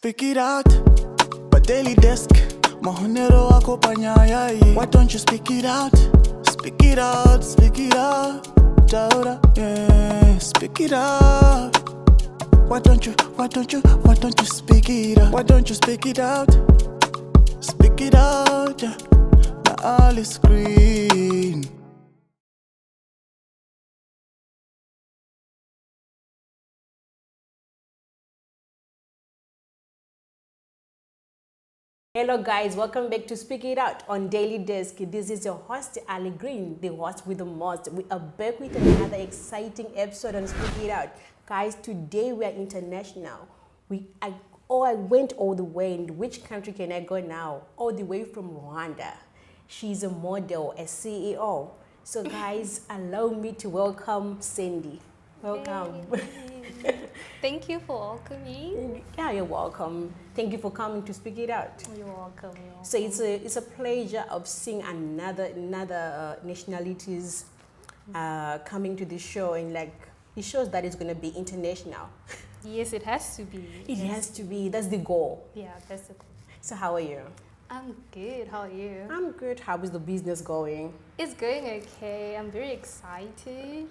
Speak it out, but daily desk. Mahonero wako panyayai. Why don't you speak it out? Speak it out, speak it out. Daughter, yeah, speak it out. Why don't you speak it out? Why don't you speak it out? Speak it out, yeah. Now all is green. Hello guys, welcome back to Speak It Out on Daily Desk. This is your host Ali Green, the host with the most. We are back with another exciting episode on Speak It Out. Guys, today we are international. I went all the way. In which country can I go now? All the way from Rwanda. She's a model, a CEO. So guys, allow me to welcome Sandy. Welcome. Hey. Thank you for welcoming. Yeah, you're welcome. Thank you for coming to Speak It Out. You're welcome. So it's a pleasure of seeing another nationalities coming to the show, and like it shows that it's going to be international. Yes, it has to be. It has to be. That's the goal. Yeah, that's the goal. So how are you? I'm good. How are you? I'm good. How is the business going? It's going okay. I'm very excited.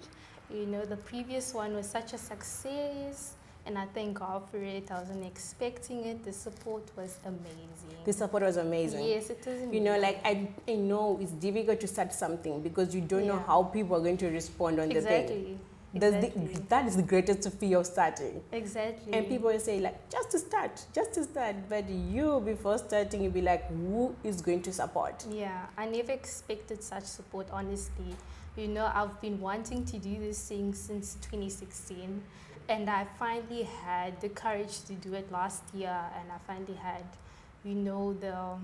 You know, the previous one was such a success, and I thank God for it. I wasn't expecting it. The support was amazing. The support was amazing. Yes, it is amazing. You know, like I know it's difficult to start something because you don't know how people are going to respond on the thing. Exactly. That is the greatest fear of starting. Exactly. And people will say like, just to start. But you, before starting, you'll be like, who is going to support? Yeah, I never expected such support, honestly. You know, I've been wanting to do this thing since 2016, and I finally had the courage to do it last year, and I finally had, you know, the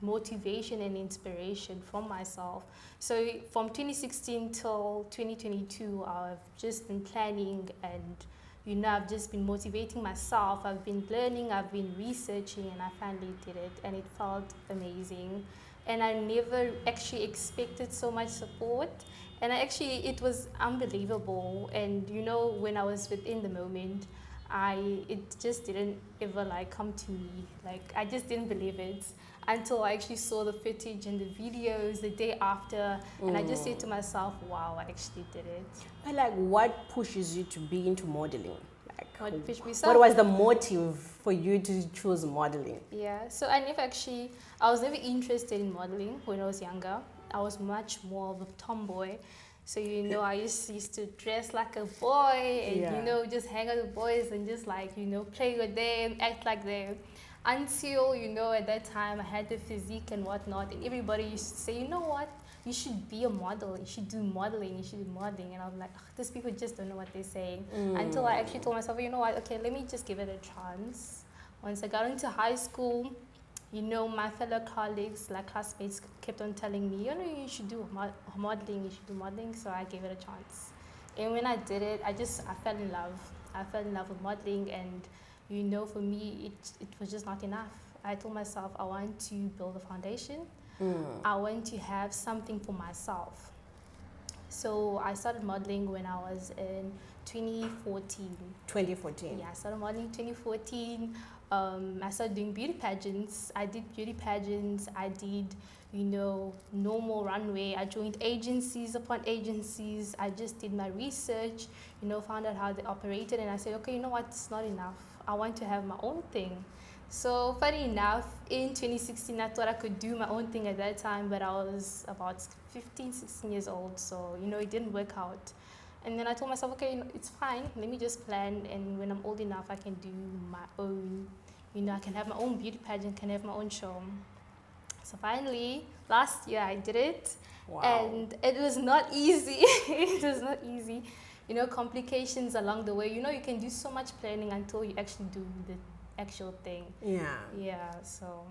motivation and inspiration from myself. So from 2016 till 2022, I've just been planning, and you know, I've just been motivating myself. I've been learning, I've been researching, and I finally did it, and it felt amazing. And I never actually expected so much support, and it was unbelievable. And you know, when I was within the moment, it just didn't ever like come to me. Like I just didn't believe it until I actually saw the footage and the videos the day after, and I just said to myself, wow, I actually did it. But like, what pushes you to be into modeling? Like, What pushed me? What was the motive for you to choose modeling? Yeah, so I was never interested in modeling when I was younger. I was much more of a tomboy. So, you know, I used to dress like a boy and, you know, just hang out with boys and just like, you know, play with them, act like them. Until, you know, at that time I had the physique and whatnot, and everybody used to say, you know what, you should be a model, you should do modeling, and I was like, these people just don't know what they're saying. Until I actually told myself, you know what, okay, let me just give it a chance. Once I got into high school, you know, my fellow colleagues, like classmates, kept on telling me, you know, you should do modeling, so I gave it a chance. And when I did it, I fell in love. I fell in love with modeling, and you know, for me, it was just not enough. I told myself I want to build a foundation. I want to have something for myself. So I started modeling when I was in 2014. 2014. Yeah, I started modeling 2014. I started doing beauty pageants. I did beauty pageants. I did, you know, normal runway. I joined agencies upon agencies. I just did my research, you know, found out how they operated, and I said, okay, you know what, it's not enough. I want to have my own thing. So funny enough, in 2016, I thought I could do my own thing at that time, but I was about 15, 16 years old, so, you know, it didn't work out. And then I told myself, okay, you know, it's fine, let me just plan, and when I'm old enough, I can do my own, you know, I can have my own beauty pageant, can have my own show. So finally, last year I did it. Wow. And it was not easy. It was not easy. You know, complications along the way. You know, you can do so much planning until you actually do the actual thing. Yeah. Yeah, so.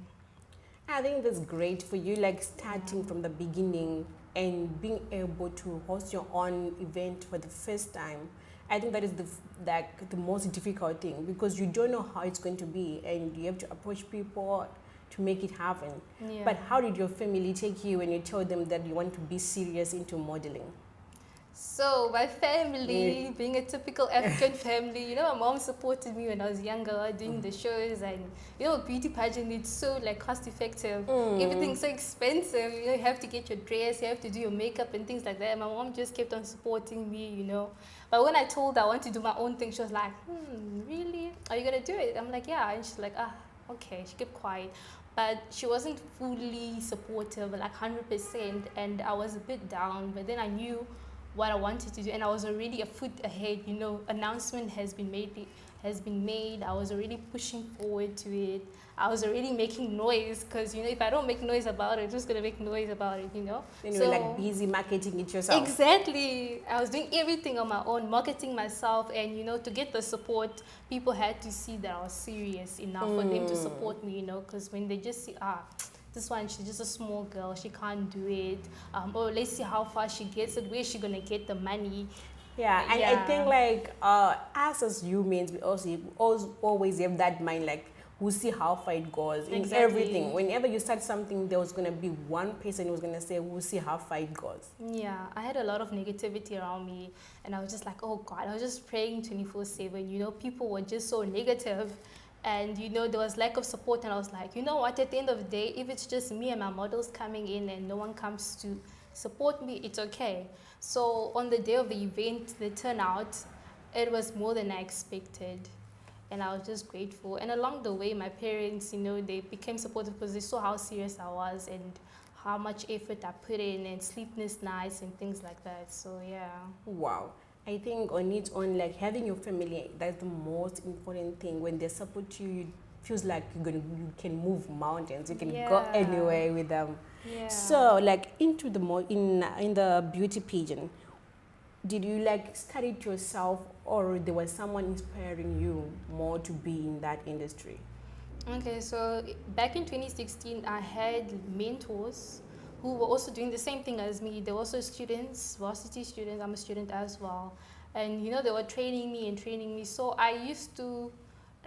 I think that's great for you, like starting from the beginning and being able to host your own event for the first time. I think that is the most difficult thing, because you don't know how it's going to be, and you have to approach people to make it happen. Yeah. But how did your family take you when you told them that you want to be serious into modeling? So my family, being a typical African family, you know, my mom supported me when I was younger doing the shows, and you know, beauty pageant, it's so like cost effective. Everything's so expensive. You know, you have to get your dress, you have to do your makeup and things like that. And my mom just kept on supporting me, you know. But when I told her I want to do my own thing, she was like, really? Are you gonna do it? I'm like, yeah. And she's like, okay. She kept quiet. But she wasn't fully supportive, like 100%, and I was a bit down. But then I knew what I wanted to do, and I was already a foot ahead. You know, announcement has been made. I was already pushing forward to it. I was already making noise, because you know, if I don't make noise about it, who's gonna make noise about it? You know. Then you're like busy marketing it yourself. Exactly. I was doing everything on my own, marketing myself, and you know, to get the support, people had to see that I was serious enough for them to support me. You know, because when they just see this one, she's just a small girl, she can't do it. Let's see how far she gets it. Where's she gonna get the money? Yeah, and I think like us as humans, we also always have that mind, like we'll see how far it goes in everything. Whenever you start something, there was gonna be one person who was gonna say, "We'll see how far it goes." Yeah, I had a lot of negativity around me, and I was just like, "Oh God!" I was just praying 24/7. You know, people were just so negative. And you know, there was lack of support, and I was like, you know what, at the end of the day, if it's just me and my models coming in and no one comes to support me, it's okay. So on the day of the event, the turnout, it was more than I expected, and I was just grateful. And along the way, my parents, you know, they became supportive because they saw how serious I was and how much effort I put in, and sleepless nights and things like that. So yeah. Wow. I think on its own, like having your family, that's the most important thing. When they support you, it feels like you can move mountains. You can go anywhere with them. Yeah. So, like into the in the beauty pageant, did you like study it yourself, or there was someone inspiring you more to be in that industry? Okay, so back in 2016, I had mentors who were also doing the same thing as me. They were also students, varsity students. I'm a student as well. And, you know, they were training me. So I used to,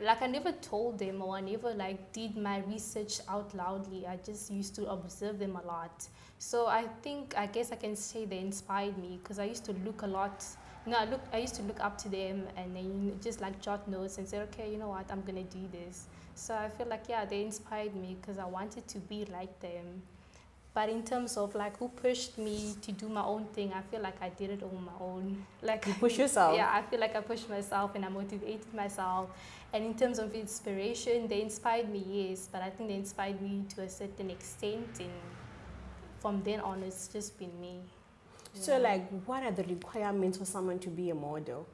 like, I never told them, or I never, like, did my research out loudly. I just used to observe them a lot. So I guess I can say they inspired me, because I used to look a lot. You know, I used to look up to them, and then you know, just, like, jot notes and say, okay, you know what, I'm going to do this. So I feel like, yeah, they inspired me because I wanted to be like them. But in terms of like who pushed me to do my own thing, I feel like I did it on my own. Like you push yourself. Yeah, I feel like I pushed myself and I motivated myself. And in terms of inspiration, they inspired me, yes, but I think they inspired me to a certain extent, and from then on, it's just been me. So, like, what are the requirements for someone to be a model?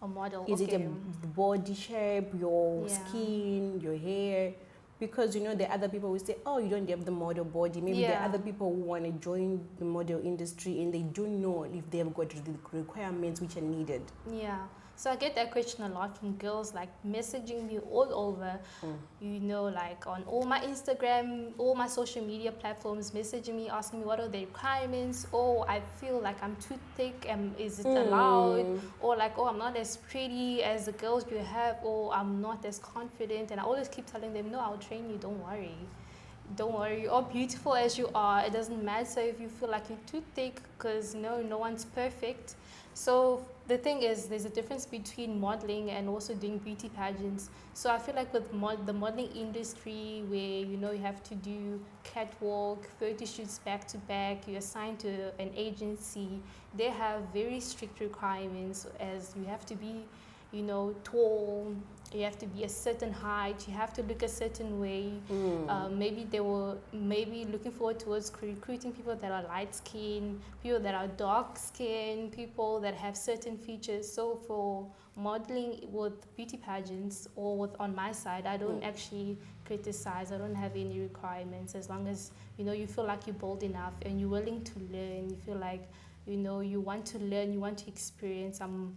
A model. Is it the body shape, your skin, your hair? Because, you know, there are other people who say, oh, you don't have the model body. Maybe there are other people who want to join the model industry and they don't know if they've got the requirements which are needed. Yeah. So I get that question a lot from girls, like messaging me all over, you know, like on all my Instagram, all my social media platforms, messaging me, asking me what are the requirements. Oh, I feel like I'm too thick, is it allowed? Or like, oh, I'm not as pretty as the girls you have, or I'm not as confident. And I always keep telling them, no, I'll train you, don't worry. Don't worry, you're beautiful as you are. It doesn't matter if you feel like you're too thick, because no one's perfect. So the thing is, there's a difference between modeling and also doing beauty pageants. So I feel like with the modeling industry, where you know you have to do catwalk, photo shoots back to back, you're assigned to an agency, they have very strict requirements, as you have to be, you know, tall, you have to be a certain height, you have to look a certain way. Maybe they were looking forward towards recruiting people that are light skinned, people that are dark skinned, people that have certain features. So for modeling with beauty pageants, or with on my side, I don't actually criticize. I don't have any requirements, as long as you know you feel like you're bold enough and you're willing to learn. You feel like you know you want to learn, you want to experience. I'm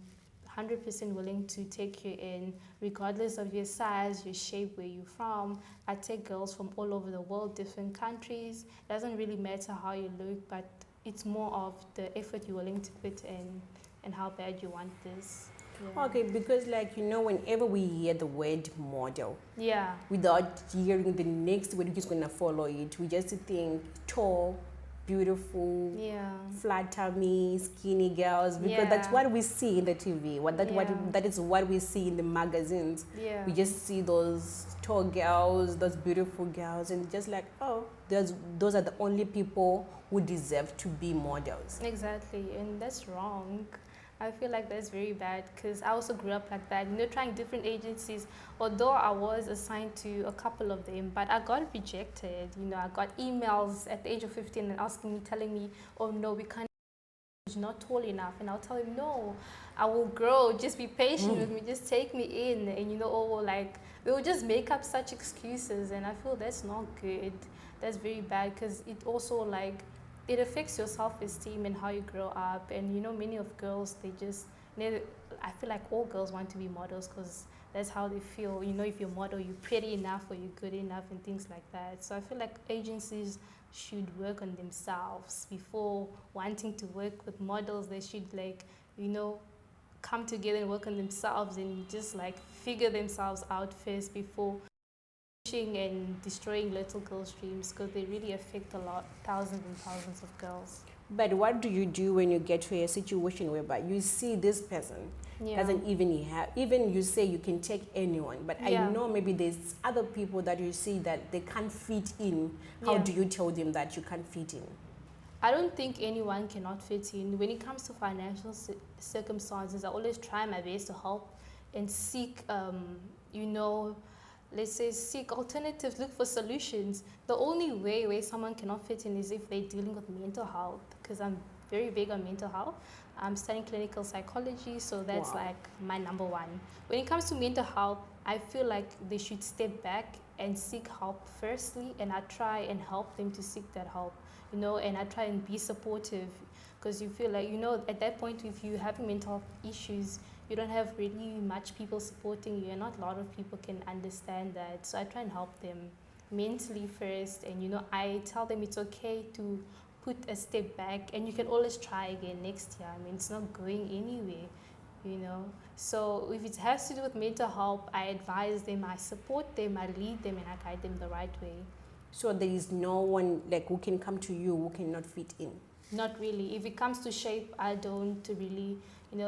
100% willing to take you in, regardless of your size, your shape, where you're from. I take girls from all over the world, different countries. It doesn't really matter how you look, but it's more of the effort you're willing to put in and how bad you want this. Yeah. Okay, because like, you know, whenever we hear the word model, yeah, without hearing the next word which is going to follow it, we just think tall, beautiful, Yeah. flat tummy, skinny girls, because that's Yeah. what we see in the TV. Yeah. That is what we see in the magazines. Yeah. We just see those tall girls, those beautiful girls, and just like, oh, those are the only people who deserve to be models. Exactly, and that's wrong. I feel like that's very bad because I also grew up like that, trying different agencies. Although I was assigned to a couple of them, but I got rejected. I got emails at the age of 15 and asking me, telling me, oh no, we can't, you're not tall enough. And I'll tell him, no, I will grow, just be patient with me, just take me in. And like, they will just make up such excuses, and I feel that's not good. That's very bad because it also like, it affects your self-esteem and how you grow up. And many of girls, they just, I feel like all girls want to be models because that's how they feel. If you're a model, you're pretty enough or you're good enough and things like that. So I feel like agencies should work on themselves before wanting to work with models. They should like, come together and work on themselves and just like figure themselves out first before pushing and destroying little girls' dreams, because they really affect a lot, thousands and thousands of girls. But what do you do when you get to a situation whereby you see this person doesn't even have, even you say you can take anyone, but I know maybe there's other people that you see that they can't fit in. How do you tell them that you can't fit in? I don't think anyone cannot fit in. When it comes to financial circumstances, I always try my best to help and seek, let's say, seek alternatives, look for solutions. The only way where someone cannot fit in is if they're dealing with mental health, because I'm very big on mental health. I'm studying clinical psychology, so that's like my number one. When it comes to mental health, I feel like they should step back and seek help firstly, and I try and help them to seek that help, and I try and be supportive, because you feel like, at that point, if you have mental health issues, you don't have really much people supporting you, and not a lot of people can understand that. So I try and help them mentally first, and I tell them it's okay to put a step back, and you can always try again next year. I mean, it's not going anywhere, So if it has to do with mental health, I advise them, I support them, I lead them, and I guide them the right way. So there is no one like who can come to you who cannot fit in? Not really. If it comes to shape, I don't really,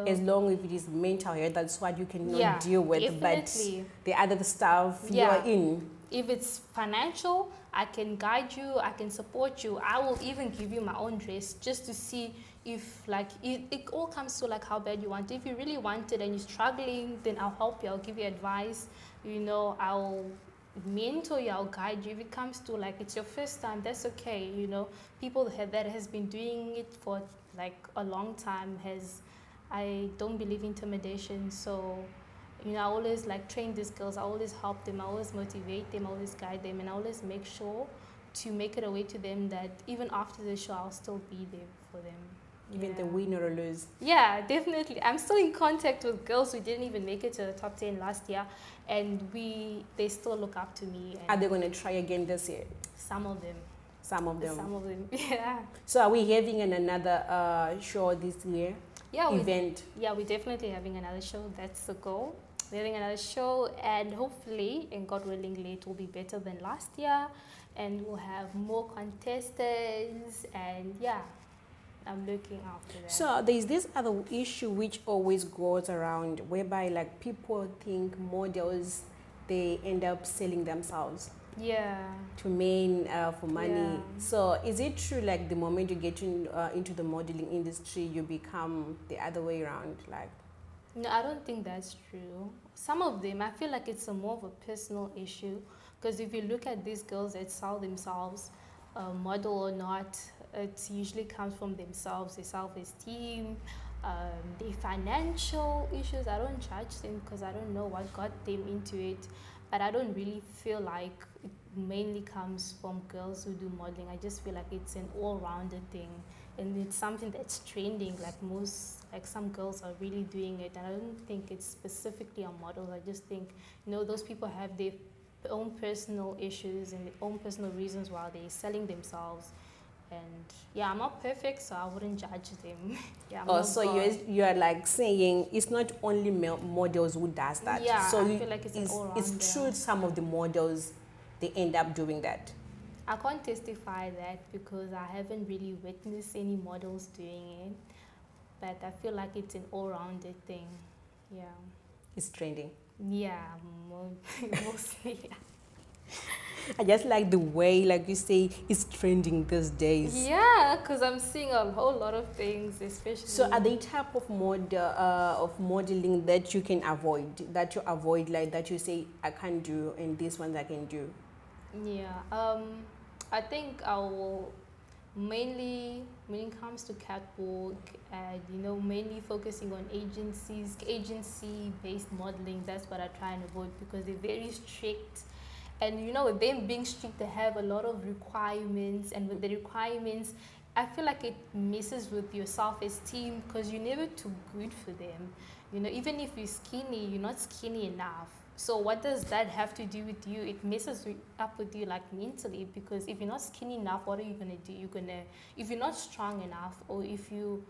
As long as it is mental health, that's what you cannot deal with. Definitely. But the other stuff you're in. If it's financial, I can guide you, I can support you. I will even give you my own dress just to see if like it all comes to like how bad you want it. If you really want it and you're struggling, then I'll help you, I'll give you advice, I'll mentor you, I'll guide you. If it comes to like it's your first time, that's okay. People that has been doing it for like a long time I don't believe intimidation, so I always like train these girls, I always help them, I always motivate them, I always guide them, and I always make sure to make it a way to them that even after the show I'll still be there for them. Even the win or lose. Yeah, definitely. I'm still in contact with girls who didn't even make it to the top 10 last year, and they still look up to me. Are they going to try again this year? Some of them. Some of them. Some of them, yeah. So are we having another show this year? Yeah, event? We're definitely having another show. That's the goal. We're having another show, and hopefully, and God willingly, it will be better than last year, and we'll have more contestants, and I'm looking after that. So there's this other issue which always goes around, whereby like people think models, they end up selling themselves to men for money. So is it true like the moment you get into the modeling industry, you become the other way around? Like, no, I don't think that's true. Some of them, I feel like it's more of a personal issue, because if you look at these girls that sell themselves, model or not, it usually comes from themselves, their self-esteem, their financial issues. I don't judge them because I don't know what got them into it, but I don't really feel like it mainly comes from girls who do modeling. I just feel like it's an all-rounded thing, and it's something that's trending. Like some girls are really doing it, and I don't think it's specifically on models. I just think those people have their own personal issues and their own personal reasons why they're selling themselves. And I'm not perfect, so I wouldn't judge them. So you are like saying it's not only models who does that. Yeah, so I feel like it's all around. It's true some of the models, they end up doing that. I can't testify that because I haven't really witnessed any models doing it. But I feel like it's an all-rounded thing. Yeah. It's trending. Yeah, mostly. Yeah. I just like the way, like you say, it's trending these days. Yeah, because I'm seeing a whole lot of things, especially. So are they type of modeling that you can avoid, like that you say I can't do, and this one I can do? Yeah, I think I will mainly, when it comes to catwalk, and mainly focusing on agency-based modeling. That's what I try and avoid because they're very strict. And with them being strict, they have a lot of requirements, and with the requirements, I feel like it messes with your self-esteem because you're never too good for them. Even if you're skinny, you're not skinny enough. So what does that have to do with you? It messes up with you like mentally, because if you're not skinny enough, what are you gonna do? If you're not strong enough, or if you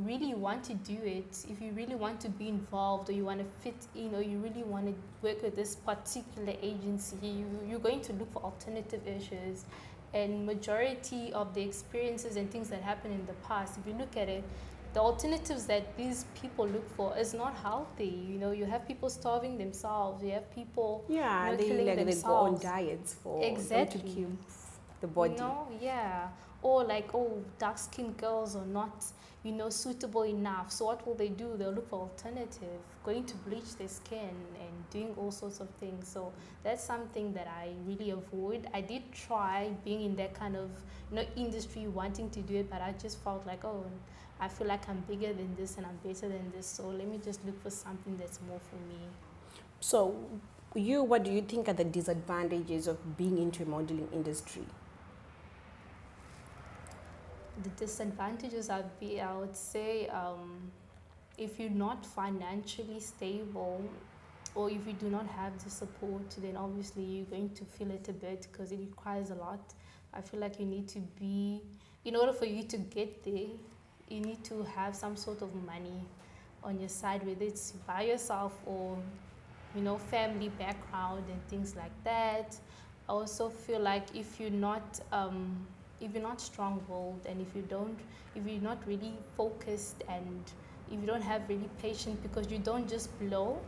really want to do it, if you really want to be involved, or you want to fit in, or you really want to work with this particular agency, you're going to look for alternative issues. And majority of the experiences and things that happen in the past, if you look at it, the alternatives that these people look for is not healthy. You have people starving themselves. You have people killing they go on themselves. diets for Exactly. them to keep the body. Yeah. Or like, dark-skinned girls are not, suitable enough. So what will they do? They'll look for alternative, going to bleach their skin and doing all sorts of things. So that's something that I really avoid. I did try being in that kind of, industry, wanting to do it, but I just felt like, I feel like I'm bigger than this and I'm better than this. So let me just look for something that's more for me. So what do you think are the disadvantages of being into a modeling industry? The disadvantages I would say, if you're not financially stable, or if you do not have the support, then obviously you're going to feel it a bit because it requires a lot. I feel like you need to be, in order for you to get there, you need to have some sort of money on your side, whether it's by yourself or, family background and things like that. I also feel like if you're not strong-willed, and if you're not really focused, and if you don't have really patience, because you don't just blow.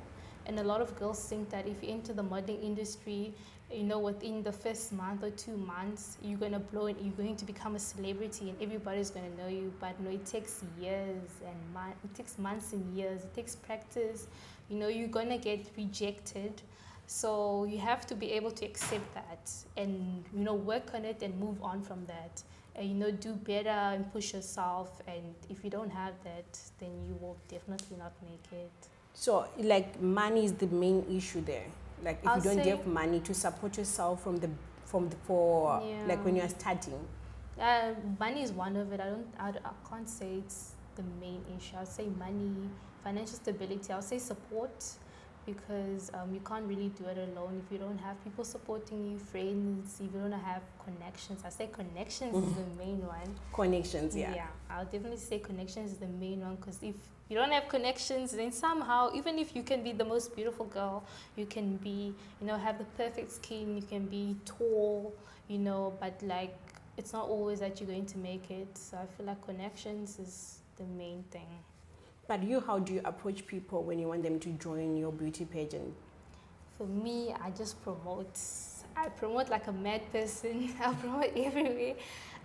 And a lot of girls think that if you enter the modeling industry, within the first month or 2 months, you're going to blow and you're going to become a celebrity and everybody's going to know you. But no, it takes years and it takes months and years. It takes practice. You're going to get rejected. So you have to be able to accept that and, work on it and move on from that. And, do better and push yourself. And if you don't have that, then you will definitely not make it. So, like, money is the main issue there. Like, if you don't have money to support yourself like when you are starting. Money is one of it. I can't say it's the main issue. I'll say money, financial stability. I'll say support, because you can't really do it alone if you don't have people supporting you, friends, if you don't have connections. I say connections is the main one. Connections, yeah. Yeah, I'll definitely say connections is the main one, because if you don't have connections, then somehow, even if you can be the most beautiful girl, you can be, have the perfect skin, you can be tall, but like, it's not always that you're going to make it. So I feel like connections is the main thing. But how do you approach people when you want them to join your beauty pageant? For me, I just promote. I promote like a mad person. I promote everywhere.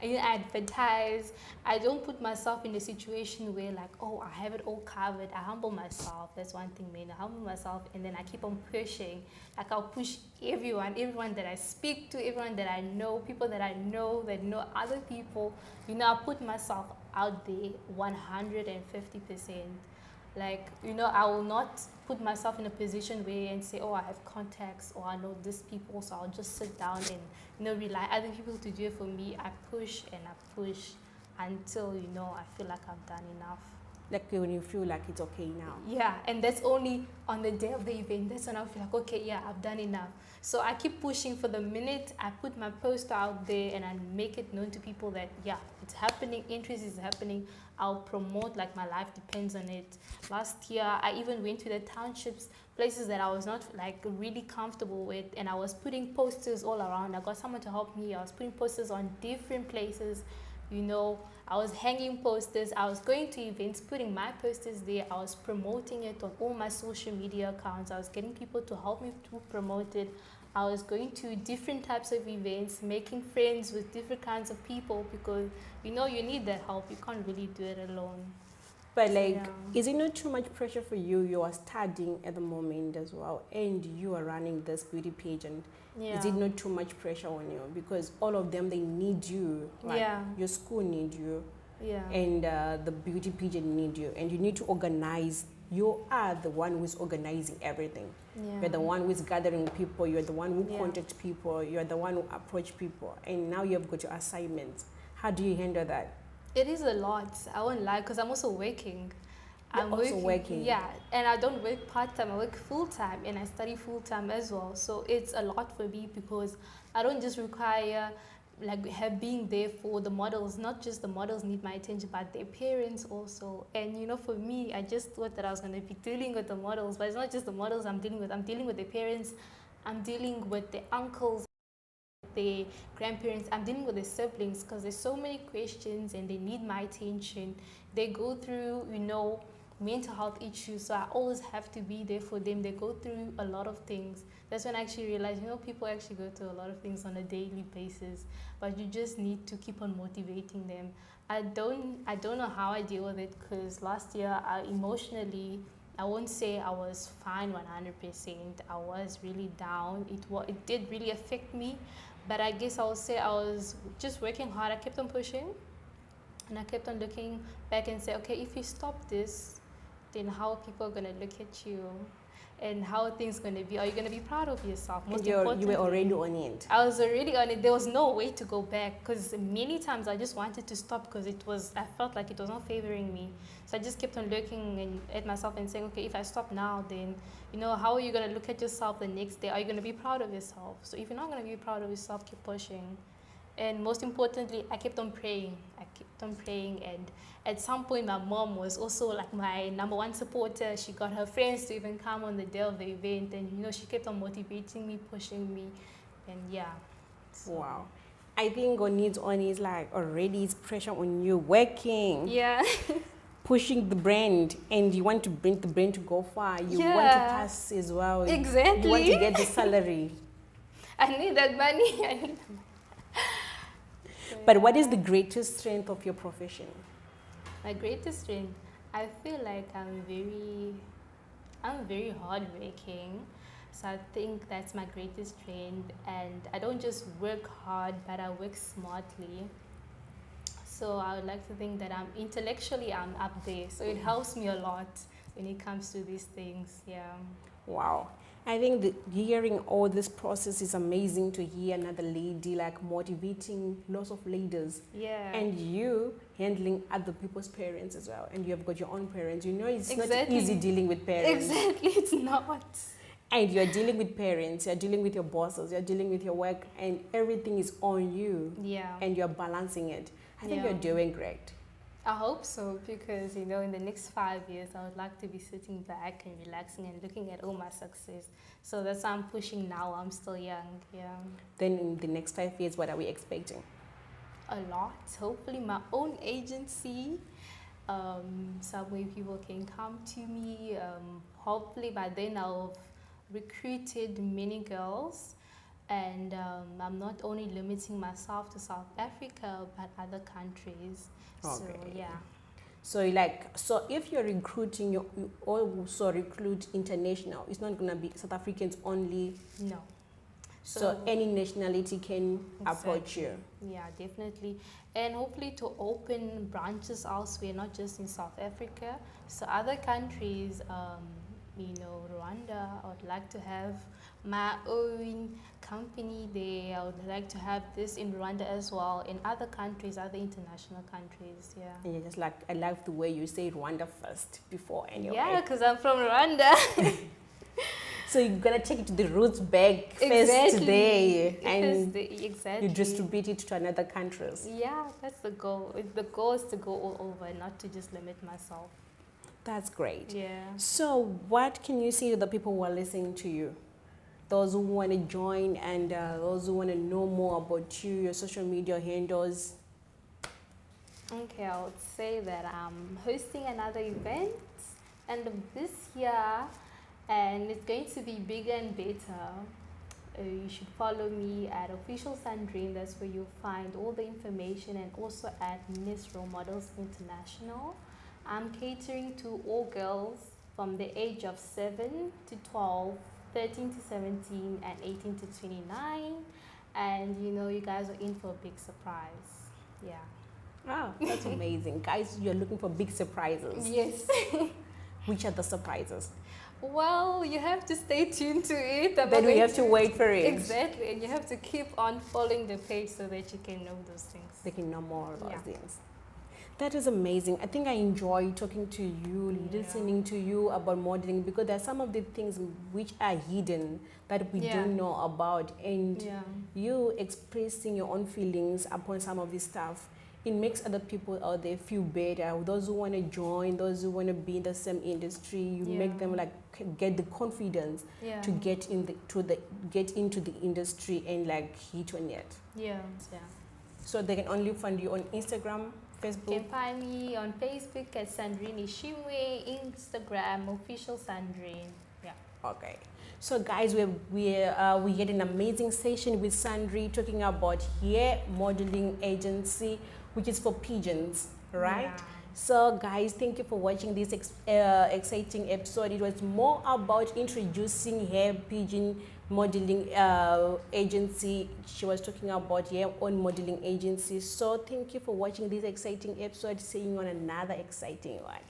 I advertise. I don't put myself in a situation where like, I have it all covered. I humble myself. That's one thing, man. I humble myself, and then I keep on pushing. Like, I'll push everyone that I speak to, everyone that I know, people that I know that know other people. I put myself out there 150%. Like, I will not put myself in a position where and say, I have contacts, or I know these people, so I'll just sit down and, rely other people to do it for me. I push and I push until, I feel like I've done enough. Like when you feel like it's okay now? Yeah, and that's only on the day of the event. That's when I feel like, okay, yeah, I've done enough. So I keep pushing. For the minute I put my post out there and I make it known to people that, yeah, it's happening, interest is happening, I'll promote like my life depends on it. Last year, I even went to the townships places that I was not like really comfortable with, and I was putting posters all around. I got someone to help me. I was putting posters on different places, you know. I was hanging posters. I was going to events, putting my posters there. I was promoting it on all my social media accounts. I was getting people to help me to promote it. I was going to different types of events, making friends with different kinds of people, because you know you need that help. You can't really do it alone. But like, is it not too much pressure for you? You are studying at the moment as well, and you are running this beauty page, and is it not too much pressure on you? Because all of them, they need you. Like, your school need you, and the beauty pageant need you, and you need to organize. You are the one who is organizing everything. You're the one who is gathering people. You're the one who contact people. You're the one who approach people, and now you have got your assignments. How do you handle that? It is a lot. I won't lie, because I'm also working. I'm also working. Yeah, and I don't work part-time. I work full-time, and I study full-time as well. So it's a lot for me, because I don't just require like being there for the models. Not just the models need my attention, but their parents also. And you know, for me, I just thought that I was going to be dealing with the models, but it's not just the models I'm dealing with. I'm dealing with their parents. I'm dealing with their uncles, the grandparents. I'm dealing with the siblings, because there's so many questions and they need my attention. They go through, you know, mental health issues, so I always have to be there for them. They go through a lot of things. That's when I actually realized, you know, people actually go through a lot of things on a daily basis, but you just need to keep on motivating them. I don't know how I deal with it, because last year emotionally, I won't say I was fine 100%. I was really down. It did really affect me. But I guess I would say I was just working hard. I kept on pushing, and I kept on looking back and say, okay, if you stop this, then how are people going to look at you? And how are things going to be? Are you going to be proud of yourself? Most importantly, you were already on it. I was already on it. There was no way to go back, because many times I just wanted to stop, because I felt like it was not favoring me. So I just kept on looking at myself and saying, okay, if I stop now, then, you know, how are you going to look at yourself the next day? Are you going to be proud of yourself? So if you're not going to be proud of yourself, keep pushing. And most importantly, I kept on praying. And at some point, my mom was also like my #1 supporter. She got her friends to even come on the day of the event, and you know, she kept on motivating me, pushing me, and so. Wow. I think what needs on is like already it's pressure on you working. Pushing the brand, and you want to bring the brand to go far. You want to pass as well. Exactly. You want to get the salary. I need that money. But what is the greatest strength of your profession? My greatest strength, I feel like I'm very hardworking. So I think that's my greatest strength. And I don't just work hard, but I work smartly. So I would like to think that I'm up there. So it helps me a lot when it comes to these things. Wow. I think that hearing all this process is amazing to hear another lady like motivating lots of ladies. And you handling other people's parents as well. And you have got your own parents. You know, it's not easy dealing with parents. Exactly, it's not. And you're dealing with parents, you're dealing with your bosses, you're dealing with your work, and everything is on you. And you're balancing it. I think you're doing great. I hope so, because, you know, in the next 5 years, I would like to be sitting back and relaxing and looking at all my success. So that's why I'm pushing now. I'm still young, Then in the next 5 years, what are we expecting? A lot. Hopefully my own agency. Some way people can come to me. Hopefully by then I'll have recruited many girls. And I'm not only limiting myself to South Africa, but other countries. Okay. So if you're recruiting, you also recruit international. It's not gonna be South Africans only. No. So any nationality can approach you. Yeah, definitely. And hopefully to open branches elsewhere, not just in South Africa. So other countries, you know, Rwanda, I would like to have my own company there. I would like to have this in Rwanda as well, in other countries, other international countries, And you're just like, I like the way you say Rwanda first before anyway. Yeah, because I'm from Rwanda. So you're going to take it to the roots back first there, and you distribute it to another countries. Yeah, that's the goal. The goal is to go all over, not to just limit myself. That's great. Yeah. So what can you say to the people who are listening to you? Those who want to join and those who want to know more about you, your social media handles. Okay, I would say that I'm hosting another event end of this year, and it's going to be bigger and better. You should follow me at official Sandrine. That's where you'll find all the information, and also at Miss Role Models International. I'm catering to all girls from the age of 7 to 12, 13 to 17, and 18 to 29. And you know, you guys are in for a big surprise. Yeah. Wow, that's amazing. Guys, you're looking for big surprises. Yes. Which are the surprises? Well, you have to stay tuned to it. Then we have to wait for it. Exactly, and you have to keep on following the page so that you can know those things. They can know more of those Yeah. things. That is amazing. I think I enjoy talking to you, listening to you about modeling, because there are some of the things which are hidden that we Yeah. don't know about, and Yeah. you expressing your own feelings upon some of this stuff, it makes other people out there feel better. Those who want to join, those who want to be in the same industry, you Yeah. make them like get the confidence Yeah. to get get into the industry and like hit on it. Yeah. Yeah. So they can only find you on Instagram, You Facebook. can find me on Facebook at Sandrine Ishimwe, Instagram official Sandrine. Yeah. Okay. So guys, we had an amazing session with Sandrine talking about hair modeling agency, which is for pigeons, right? Yeah. So guys, thank you for watching this exciting episode. It was more about introducing hair pigeon modeling agency. She was talking about her own modeling agency. So thank you for watching this exciting episode. See you on another exciting one.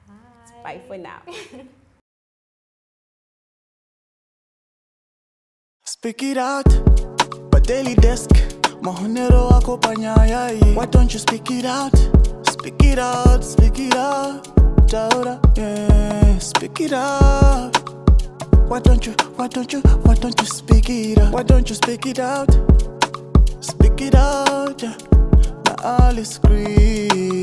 Bye. Bye for now. Speak it out, but daily desk. Mahonero wako panyayai. Why don't you speak it out? Speak it out, speak it out. Taura, yeah, speak it out. Why don't you speak it out? Why don't you speak it out? Speak it out, yeah. Now all is green.